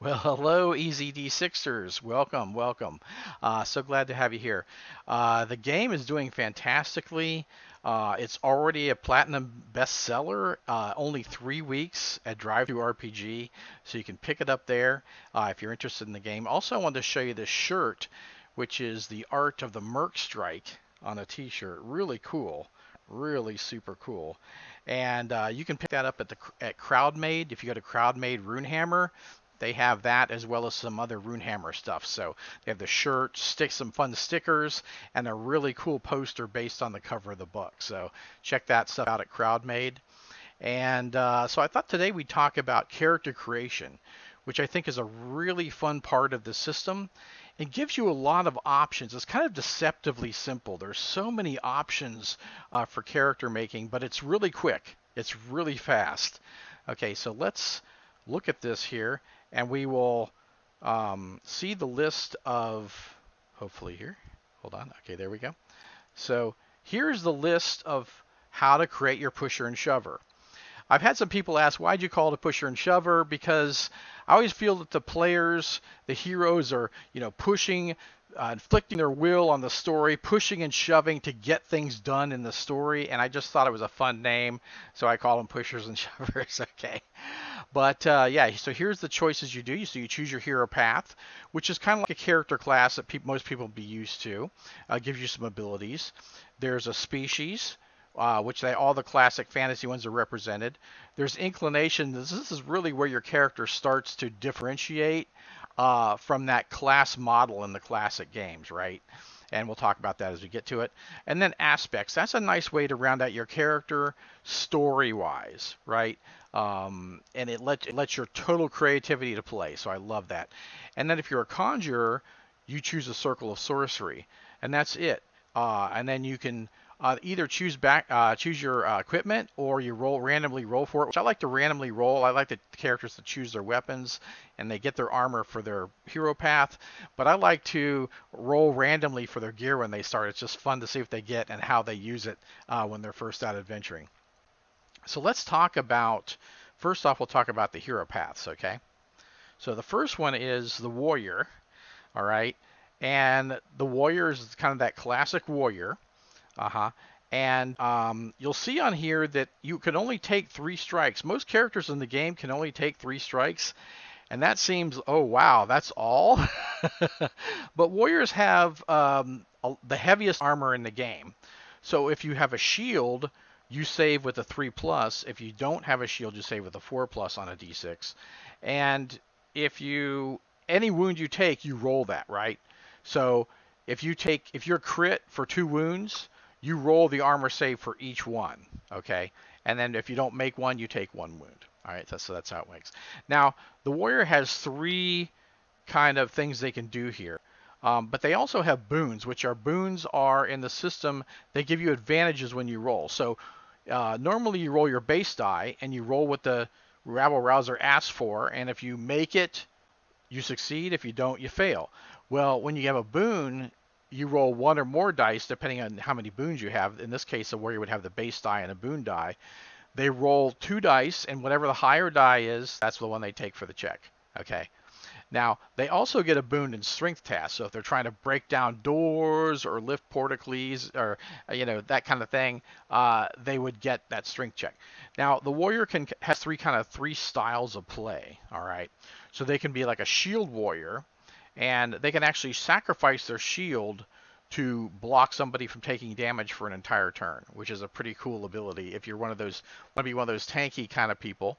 Well, hello, EZD6ers. Welcome, welcome. So glad to have you here. The game is doing fantastically. It's already a platinum bestseller, only 3 weeks at Drive-Thru RPG, so you can pick it up there if you're interested in the game. Also, I wanted to show you this shirt, which is the art of the Merc Strike on a t-shirt. Really cool. Really super cool. And you can pick that up at CrowdMade. If you go to CrowdMade Runehammer, they have that as well as some other Runehammer stuff. So they have the shirt, some fun stickers, and a really cool poster based on the cover of the book. So check that stuff out at CrowdMade. And so I thought today we'd talk about character creation, which I think is a really fun part of the system. It gives you a lot of options. It's kind of deceptively simple. There's so many options for character making, but it's really quick. It's really fast. Okay, so let's look at this here, and we will see the list of, hopefully here, hold on, okay, there we go. So here's the list of how to create your pusher and shover. I've had some people ask, why'd you call it a pusher and shover? Because I always feel that the players, the heroes are, pushing, inflicting their will on the story, pushing and shoving to get things done in the story. And I just thought it was a fun name, so I call them pushers and shovers. Okay. But yeah, so here's the choices you do. So you choose your hero path, which is kind of like a character class that most people would be used to. Gives you some abilities. There's a species, which all the classic fantasy ones are represented. There's inclination. This is really where your character starts to differentiate from that class model in the classic games, right? And we'll talk about that as we get to it. And then aspects. That's a nice way to round out your character story-wise, right? And it lets your total creativity to play. So I love that. And then if you're a conjurer, you choose a circle of sorcery, and that's it. And then you can either choose your equipment, or you randomly roll for it, which I like to randomly roll. I like the characters to choose their weapons, and they get their armor for their hero path. But I like to roll randomly for their gear when they start. It's just fun to see what they get and how they use it when they're first out adventuring. So let's talk about, first off, we'll talk about the hero paths, okay? So the first one is the warrior, all right? And the warrior is kind of that classic warrior. Uh-huh. And you'll see on here that you can only take 3 strikes. Most characters in the game can only take 3 strikes. And that seems, oh, wow, that's all? But warriors have the heaviest armor in the game. So if you have a shield, you save with a 3+. If you don't have a shield, you save with a 4+ on a d6. And any wound you take, you roll that, right? So if you're crit for 2 wounds, you roll the armor save for each one, okay? And then if you don't make one, you take 1 wound. All right, so that's how it works. Now, the warrior has 3 kind of things they can do here. But they also have boons, which boons are in the system. They give you advantages when you roll. So normally you roll your base die, and you roll what the rabble rouser asks for. And if you make it, you succeed. If you don't, you fail. Well, when you have a boon, you roll 1 or more dice, depending on how many boons you have. In this case, a warrior would have the base die and a boon die. They roll 2 dice, and whatever the higher die is, that's the one they take for the check. Okay. Now, they also get a boon in strength tasks. So if they're trying to break down doors or lift portcullis or that kind of thing, they would get that strength check. Now, the warrior has 3 styles of play. All right. So they can be like a shield warrior, and they can actually sacrifice their shield to block somebody from taking damage for an entire turn, which is a pretty cool ability if you want to be one of those tanky kind of people.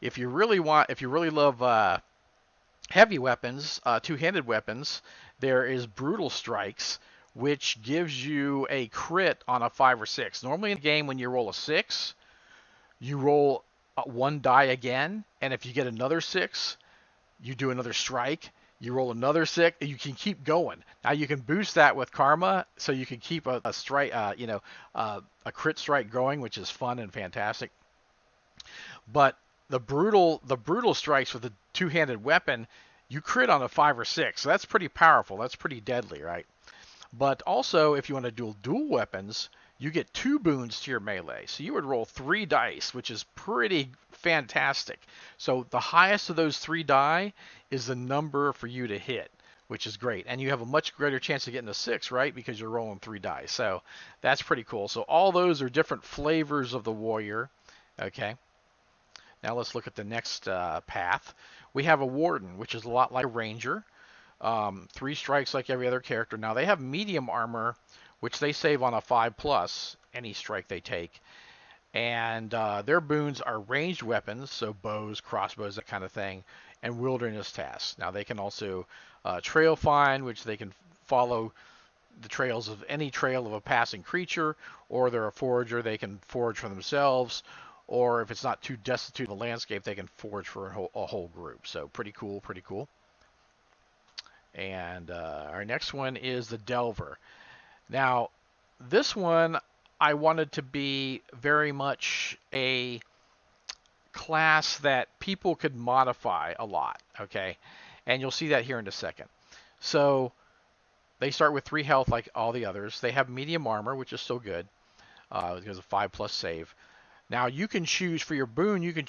If you really love heavy weapons, 2-handed weapons, there is brutal strikes, which gives you a crit on a 5 or 6. Normally in a game, when you roll a 6, you roll 1 die again, and if you get another 6, you do another strike. You roll another 6. You can keep going. Now you can boost that with karma, so you can keep a strike, a crit strike going, which is fun and fantastic. But the brutal strikes with a 2-handed weapon, you crit on a 5 or 6. So that's pretty powerful. That's pretty deadly, right? But also, if you want to do dual weapons, you get 2 boons to your melee. So you would roll 3 dice, which is pretty fantastic. So the highest of those 3 die is the number for you to hit, which is great. And you have a much greater chance of getting a 6, right? Because you're rolling 3 dice. So that's pretty cool. So all those are different flavors of the warrior. Okay. Now let's look at the next path. We have a Warden, which is a lot like a Ranger. 3 strikes like every other character. Now they have medium armor, which they save on a 5+, any strike they take. And their boons are ranged weapons, so bows, crossbows, that kind of thing, and wilderness tasks. Now they can also trail find, which they can follow the trails of any trail of a passing creature, or they're a forager, they can forage for themselves, or if it's not too destitute of a landscape, they can forage for a whole group. So pretty cool, pretty cool. And our next one is the Delver. Now, this one I wanted to be very much a class that people could modify a lot, okay? And you'll see that here in a second. So they start with 3 health like all the others. They have medium armor, which is still good because of 5+ save. Now you can choose for your boon. You can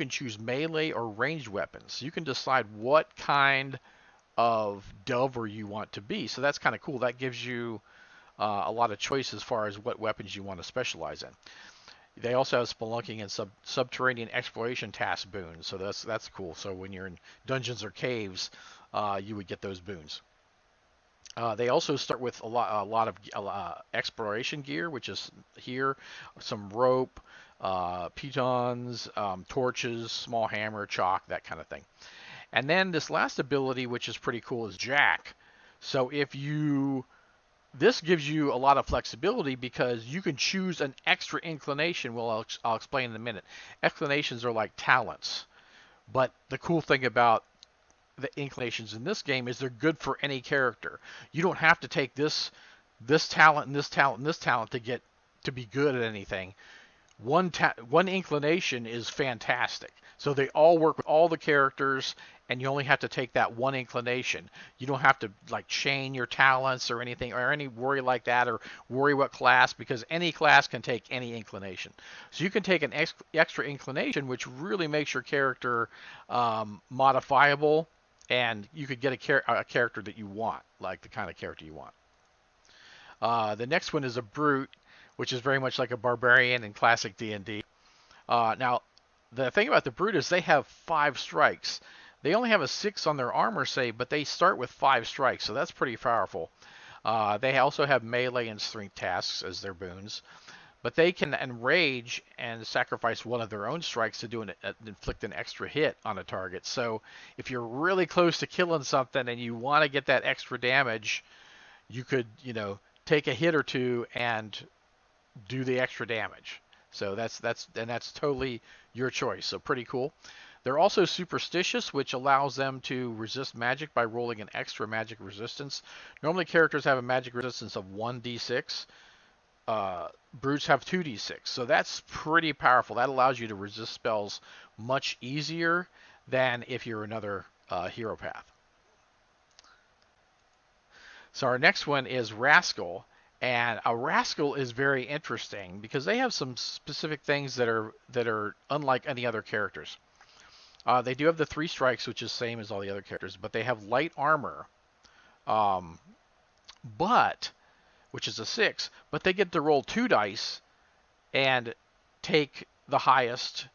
choose melee or ranged weapons. You can decide what kind of Delver you want to be. So that's kind of cool. That gives you a lot of choice as far as what weapons you want to specialize in. They also have spelunking and subterranean exploration task boons, so that's cool. So when you're in dungeons or caves, you would get those boons. They also start with a lot of exploration gear, which is here, some rope, pitons, torches, small hammer, chalk, that kind of thing. And then this last ability, which is pretty cool, is Jack. So this gives you a lot of flexibility because you can choose an extra inclination. Well, I'll explain in a minute. Inclinations are like talents. But the cool thing about the inclinations in this game is they're good for any character. You don't have to take this talent and this talent and this talent to be good at anything. One inclination is fantastic. So they all work with all the characters, and you only have to take that one inclination. You don't have to like chain your talents or anything, or any worry like that, or worry what class, because any class can take any inclination. So you can take an extra inclination, which really makes your character modifiable, and you could get a character that you want, like the kind of character you want. The next one is a Brute, which is very much like a barbarian in classic D&D. Now, the thing about the Brute is they have 5 strikes. They only have a 6 on their armor save, but they start with 5 strikes, so that's pretty powerful. They also have melee and strength tasks as their boons, but they can enrage and sacrifice one of their own strikes to inflict an extra hit on a target. So if you're really close to killing something and you want to get that extra damage, you could, take a hit or two and do the extra damage. So that's totally your choice. So pretty cool. They're also superstitious, which allows them to resist magic by rolling an extra magic resistance. Normally characters have a magic resistance of 1d6. Brutes have 2d6. So that's pretty powerful. That allows you to resist spells much easier than if you're another hero path. So our next one is Rascal. And a Rascal is very interesting because they have some specific things that are unlike any other characters. They do have the 3 strikes, which is same as all the other characters, but they have light armor, which is a 6, but they get to roll 2 dice and take the highest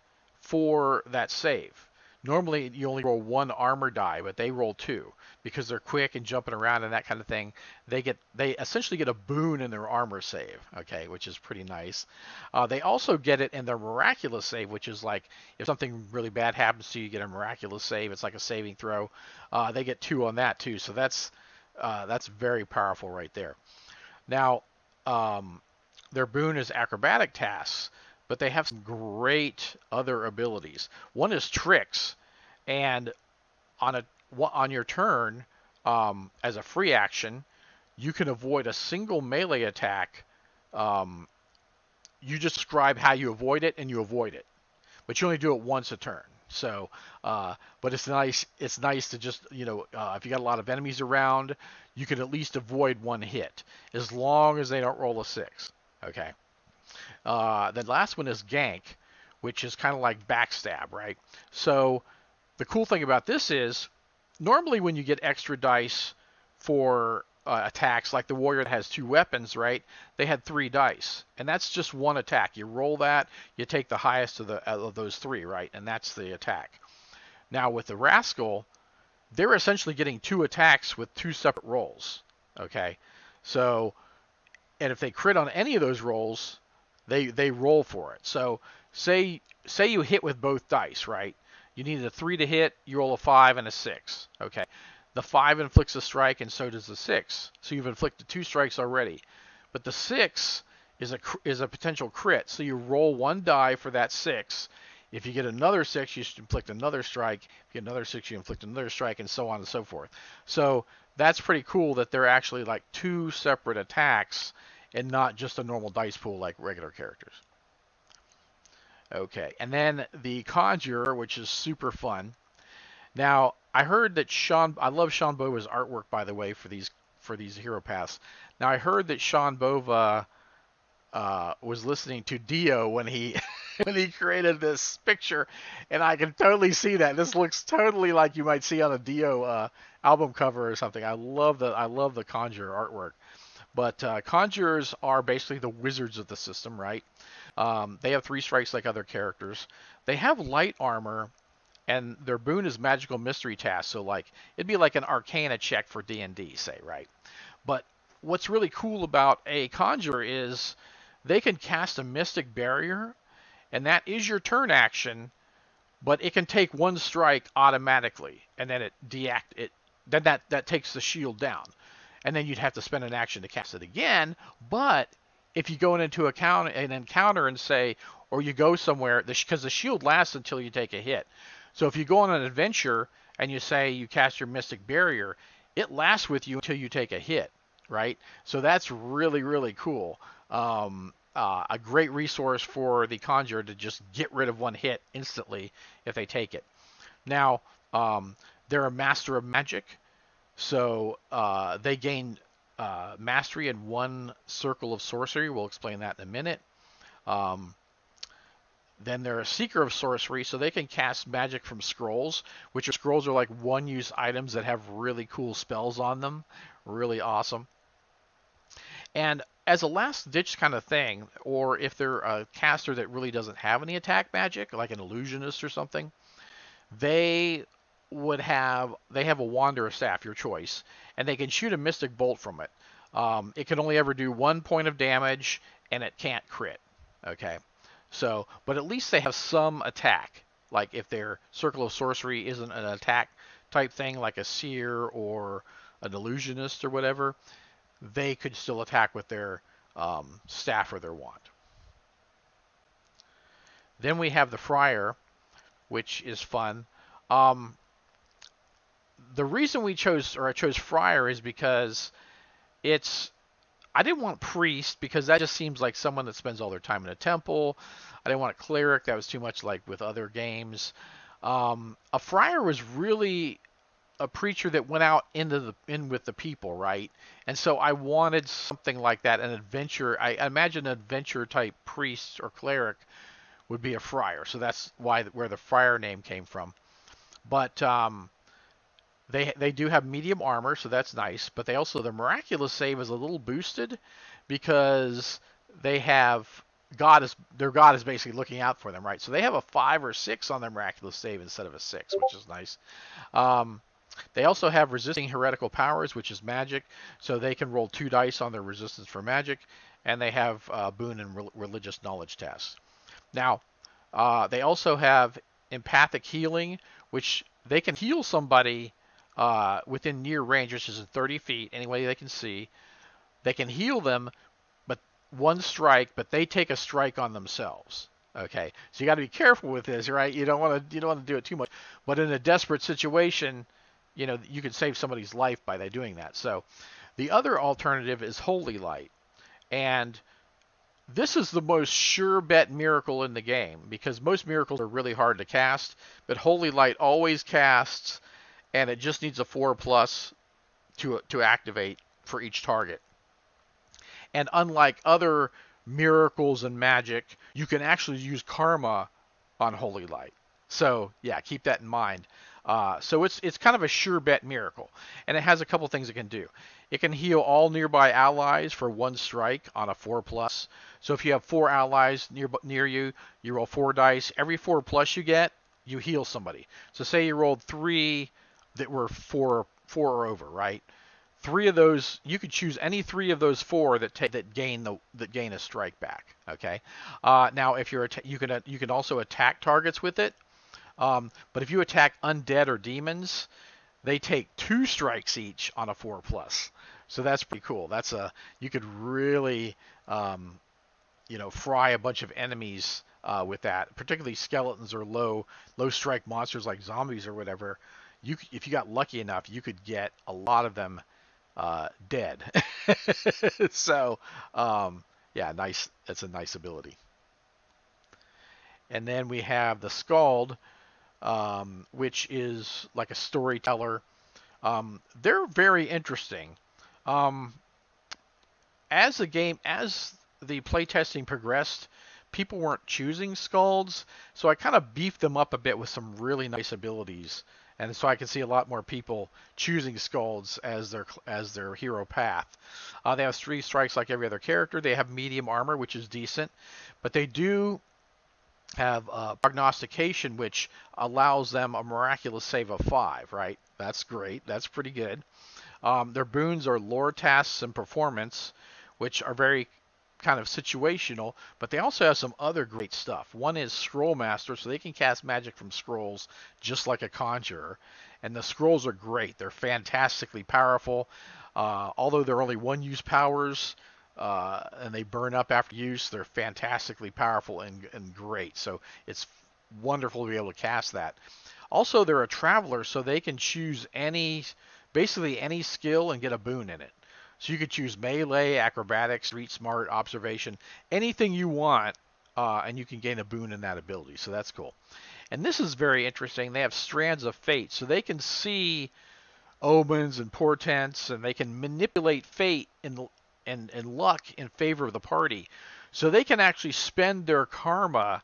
for that save. Normally, you only roll 1 armor die, but they roll 2 because they're quick and jumping around and that kind of thing. They essentially get a boon in their armor save, okay, which is pretty nice. They also get it in their miraculous save, which is like if something really bad happens to you, you get a miraculous save. It's like a saving throw. They get 2 on that too, so that's very powerful right there. Now, their boon is acrobatic tasks, but they have some great other abilities. One is tricks, and on your turn, as a free action, you can avoid a single melee attack. You just describe how you avoid it, and you avoid it, but you only do it once a turn. So, but it's nice. It's nice to just if you got a lot of enemies around, you can at least avoid 1 hit as long as they don't roll a 6. Okay. The last one is gank, which is kind of like backstab, right? So the cool thing about this is normally when you get extra dice for attacks, like the warrior that has 2 weapons, right? They had 3 dice, and that's just one attack. You roll that, you take the highest of those 3, right? And that's the attack. Now with the rascal, they're essentially getting 2 attacks with 2 separate rolls. Okay, so and if they crit on any of those rolls, they roll for it. So say you hit with both dice, right? You need a 3 to hit, you roll a 5 and a 6. Okay. The 5 inflicts a strike, and so does the 6. So you've inflicted 2 strikes already. But the 6 is a potential crit. So you roll 1 die for that 6. If you get another 6, you inflict another strike. If you get another 6, you inflict another strike, and so on and so forth. So that's pretty cool that they're actually like 2 separate attacks and not just a normal dice pool like regular characters. Okay, and then the Conjurer, which is super fun. Now, I heard that I love Sean Bova's artwork, by the way, for these hero paths. Now, I heard that Sean Bova was listening to Dio when he when he created this picture, and I can totally see that. This looks totally like you might see on a Dio album cover or something. I love the Conjurer artwork. But Conjurers are basically the wizards of the system, right? They have 3 strikes like other characters. They have light armor, and their boon is magical mystery task. So like it'd be like an Arcana check for D&D, say, right? But what's really cool about a Conjurer is they can cast a mystic barrier, and that is your turn action, but it can take 1 strike automatically, and then then that takes the shield down. And then you'd have to spend an action to cast it again. But if you go into an encounter and say, or you go somewhere, because the shield lasts until you take a hit. So if you go on an adventure and you say you cast your mystic barrier, it lasts with you until you take a hit, right? So that's really, really cool. A great resource for the Conjurer to just get rid of 1 hit instantly if they take it. Now, they're a master of magic. So they gain mastery in 1 circle of sorcery. We'll explain that in a minute. Then they're a seeker of sorcery, so they can cast magic from scrolls, which scrolls are like 1-use items that have really cool spells on them. Really awesome. And as a last-ditch kind of thing, or if they're a caster that really doesn't have any attack magic, like an illusionist or something, they have a wand or a staff, your choice, and they can shoot a mystic bolt from it. It can only ever do 1 point of damage, and it can't crit. Okay, so but at least they have some attack. Like if their circle of sorcery isn't an attack type thing, like a seer or an illusionist or whatever, they could still attack with their staff or their wand. Then we have the Friar, which is fun. The reason I chose Friar is because I didn't want priest because that just seems like someone that spends all their time in a temple. I didn't want a cleric. That was too much like with other games. A friar was really a preacher that went out in with the people, right? And so I wanted something like that, an adventure. I imagine an adventure type priest or cleric would be a friar. So that's where the friar name came from. But they do have medium armor, so that's nice. But their miraculous save is a little boosted because they have their god is basically looking out for them, right? So they have a 5 or 6 on their miraculous save instead of a 6, which is nice. They also have resisting heretical powers, which is magic, so they can roll 2 dice on their resistance for magic, and they have boon and religious knowledge tasks. Now, they also have empathic healing, which they can heal somebody within near range, which is 30 feet, any way they can see. They can heal them, but 1 strike, but they take a strike on themselves. Okay, so you got to be careful with this, right? You don't want to do it too much. But in a desperate situation, you can save somebody's life by doing that. So the other alternative is Holy Light, and this is the most sure bet miracle in the game because most miracles are really hard to cast, but Holy Light always casts, and it just needs a 4+ to activate for each target. And unlike other miracles and magic, you can actually use karma on Holy Light. So yeah, keep that in mind. So it's kind of a sure bet miracle, and it has a couple things it can do. It can heal all nearby allies for 1 strike on a 4+. So if you have 4 allies near you, you roll 4 dice. Every 4+ you get, you heal somebody. So say you rolled 3 that were 4 or over, right? 3 of those, you could choose any 3 of those 4 that gain a strike back. Okay. Now if you can also attack targets with it. But if you attack undead or demons, they take 2 strikes each on a 4+. So that's pretty cool. You could really fry a bunch of enemies with that, particularly skeletons or low strike monsters like zombies or whatever. If you got lucky enough, you could get a lot of them dead. So yeah, nice. That's a nice ability. And then we have the Scald, which is like a storyteller. They're very interesting. Um, as the playtesting progressed, people weren't choosing Scalds, so I kind of beefed them up a bit with some really nice abilities, and so I can see a lot more people choosing Scalds as their hero path. They have 3 strikes like every other character. They have medium armor, which is decent, but they do have prognostication, which allows them a miraculous save of 5. Right? That's great. That's pretty good. Their boons are lore tasks and performance, which are very kind of situational, but they also have some other great stuff. One is Scroll Master, so they can cast magic from scrolls just like a Conjurer. And the scrolls are great. They're fantastically powerful. Although they're only 1-use powers, and they burn up after use, they're fantastically powerful and great. So it's wonderful to be able to cast that. Also, they're a traveler, so they can choose basically any skill and get a boon in it. So you could choose melee, acrobatics, street smart, observation, anything you want, and you can gain a boon in that ability. So that's cool. And this is very interesting. They have strands of fate, so they can see omens and portents, and they can manipulate fate and luck in favor of the party. So they can actually spend their karma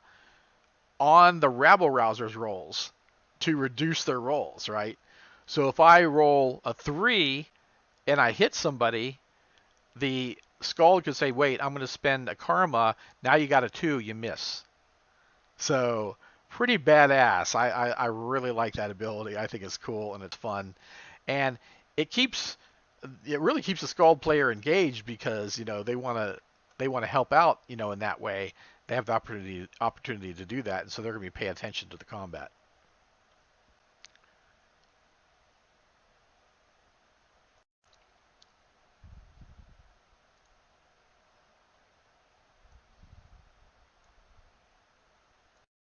on the rabble rousers rolls to reduce their rolls, right? So if I roll a 3 and I hit somebody, the Scald could say, wait, I'm going to spend a karma. Now you got a 2, you miss. So pretty badass. I really like that ability. I think it's cool and it's fun. And it really keeps the Scald player engaged because, they want to help out, in that way. They have the opportunity to do that, and so they're going to be paying attention to the combat.